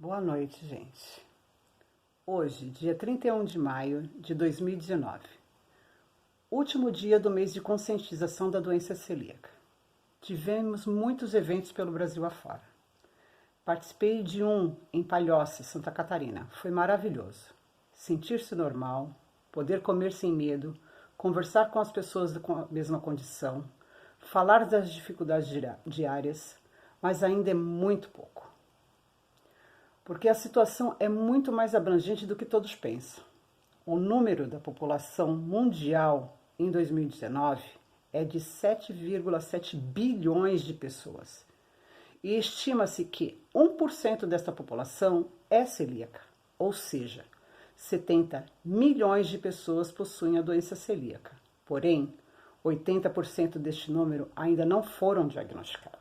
Boa noite, gente. Hoje, dia 31 de maio de 2019, último dia do mês de conscientização da doença celíaca. Tivemos muitos eventos pelo Brasil afora. Participei de um em Palhoça, Santa Catarina. Foi maravilhoso. Sentir-se normal, poder comer sem medo, conversar com as pessoas com a mesma condição, falar das dificuldades diárias, mas ainda é muito pouco. Porque a situação é muito mais abrangente do que todos pensam. O número da população mundial em 2019 é de 7,7 bilhões de pessoas. E estima-se que 1% desta população é celíaca, ou seja, 70 milhões de pessoas possuem a doença celíaca. Porém, 80% deste número ainda não foram diagnosticados.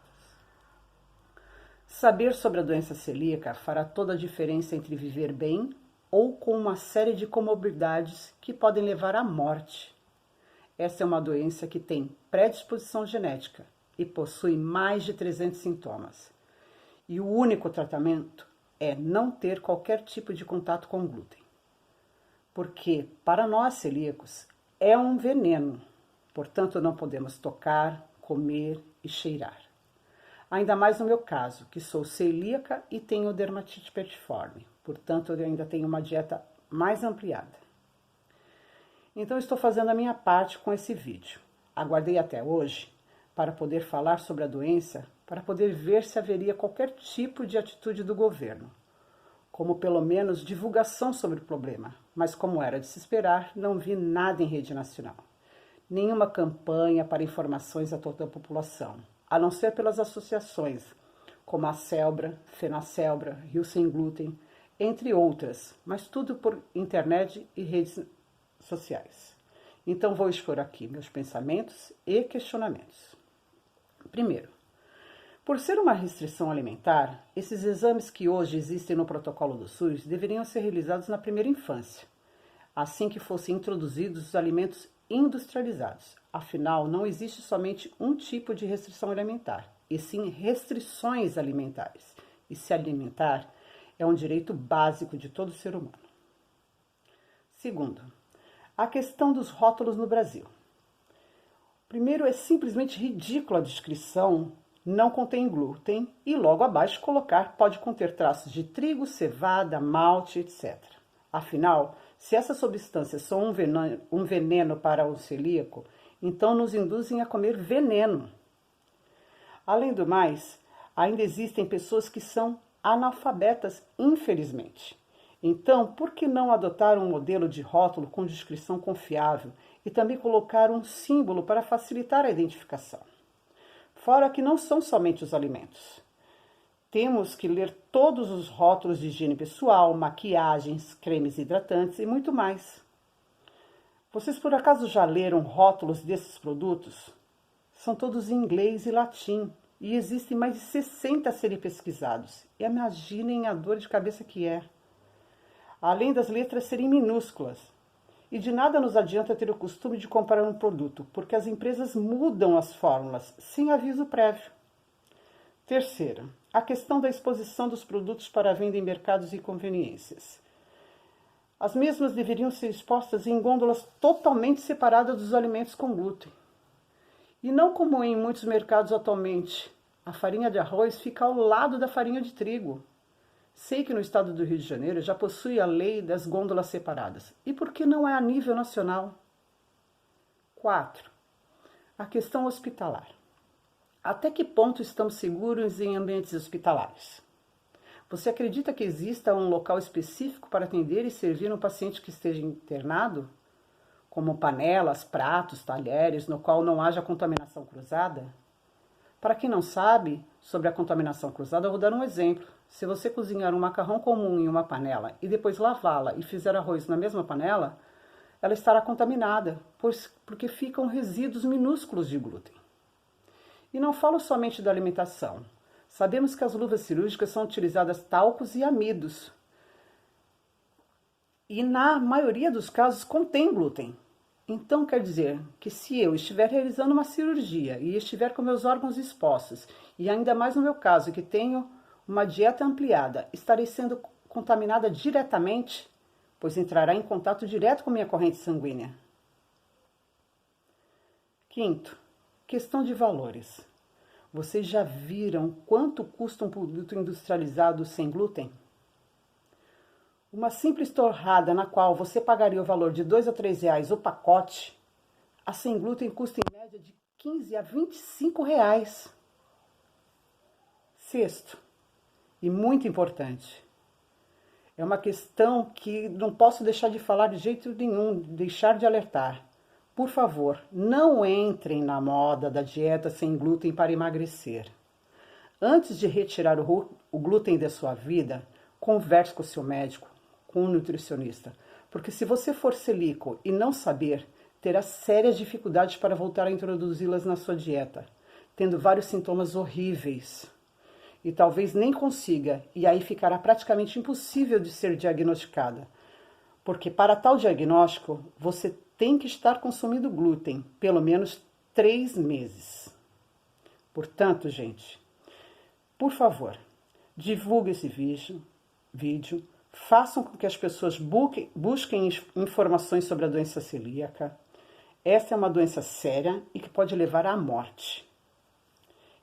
Saber sobre a doença celíaca fará toda a diferença entre viver bem ou com uma série de comorbidades que podem levar à morte. Essa é uma doença que tem predisposição genética e possui mais de 300 sintomas. E o único tratamento é não ter qualquer tipo de contato com glúten. Porque, para nós celíacos, é um veneno, portanto não podemos tocar, comer e cheirar. Ainda mais no meu caso, que sou celíaca e tenho dermatite pertiforme. Portanto, eu ainda tenho uma dieta mais ampliada. Então, estou fazendo a minha parte com esse vídeo. Aguardei até hoje para poder falar sobre a doença, para poder ver se haveria qualquer tipo de atitude do governo, como pelo menos divulgação sobre o problema. Mas como era de se esperar, não vi nada em rede nacional. Nenhuma campanha para informações a toda a população, a não ser pelas associações, como a Celbra, Fenacelbra, Rio Sem Glúten, entre outras, mas tudo por internet e redes sociais. Então vou expor aqui meus pensamentos e questionamentos. Primeiro, por ser uma restrição alimentar, esses exames que hoje existem no protocolo do SUS deveriam ser realizados na primeira infância, assim que fossem introduzidos os alimentos industrializados. Afinal, não existe somente um tipo de restrição alimentar, e sim restrições alimentares. E se alimentar é um direito básico de todo ser humano. Segundo, a questão dos rótulos no Brasil. Primeiro, é simplesmente ridícula a descrição não contém glúten e logo abaixo colocar pode conter traços de trigo, cevada, malte, etc. Afinal, se essas substâncias são um veneno para o celíaco, então nos induzem a comer veneno. Além do mais, ainda existem pessoas que são analfabetas, infelizmente. Então, por que não adotar um modelo de rótulo com descrição confiável e também colocar um símbolo para facilitar a identificação? Fora que não são somente os alimentos. Temos que ler todos os rótulos de higiene pessoal, maquiagens, cremes hidratantes e muito mais. Vocês por acaso já leram rótulos desses produtos? São todos em inglês e latim e existem mais de 60 a serem pesquisados. E imaginem a dor de cabeça que é. Além das letras serem minúsculas. E de nada nos adianta ter o costume de comprar um produto, porque as empresas mudam as fórmulas sem aviso prévio. Terceiro, a questão da exposição dos produtos para venda em mercados e conveniências. As mesmas deveriam ser expostas em gôndolas totalmente separadas dos alimentos com glúten. E não como em muitos mercados atualmente, a farinha de arroz fica ao lado da farinha de trigo. Sei que no estado do Rio de Janeiro já possui a lei das gôndolas separadas. E por que não é a nível nacional? 4. A questão hospitalar. Até que ponto estamos seguros em ambientes hospitalares? Você acredita que exista um local específico para atender e servir um paciente que esteja internado? Como panelas, pratos, talheres, no qual não haja contaminação cruzada? Para quem não sabe sobre a contaminação cruzada, eu vou dar um exemplo. Se você cozinhar um macarrão comum em uma panela e depois lavá-la e fizer arroz na mesma panela, ela estará contaminada, porque ficam resíduos minúsculos de glúten. E não falo somente da alimentação. Sabemos que as luvas cirúrgicas são utilizadas talcos e amidos. E na maioria dos casos contém glúten. Então quer dizer que se eu estiver realizando uma cirurgia e estiver com meus órgãos expostos, e ainda mais no meu caso, que tenho uma dieta ampliada, estarei sendo contaminada diretamente, pois entrará em contato direto com minha corrente sanguínea. Quinto, questão de valores. Vocês já viram quanto custa um produto industrializado sem glúten? Uma simples torrada na qual você pagaria o valor de R$ 2 a R$ 3 o pacote, a sem glúten custa em média de R$ 15 a R$ 25. Sexto, e muito importante, é uma questão que não posso deixar de falar de jeito nenhum, deixar de alertar. Por favor, não entrem na moda da dieta sem glúten para emagrecer. Antes de retirar o glúten da sua vida, converse com o seu médico, com o nutricionista, porque se você for celíaco e não saber, terá sérias dificuldades para voltar a introduzi-las na sua dieta, tendo vários sintomas horríveis. E talvez nem consiga, e aí ficará praticamente impossível de ser diagnosticada. Porque para tal diagnóstico, você tem que estar consumindo glúten, pelo menos 3 meses. Portanto, gente, por favor, divulgue esse vídeo, façam com que as pessoas busquem informações sobre a doença celíaca. Essa é uma doença séria e que pode levar à morte.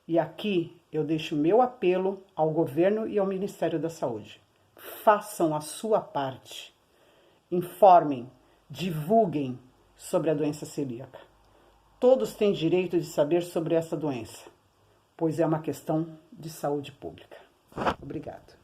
E aqui eu deixo meu apelo ao governo e ao Ministério da Saúde. Façam a sua parte. Informem, divulguem sobre a doença celíaca. Todos têm direito de saber sobre essa doença, pois é uma questão de saúde pública. Obrigado.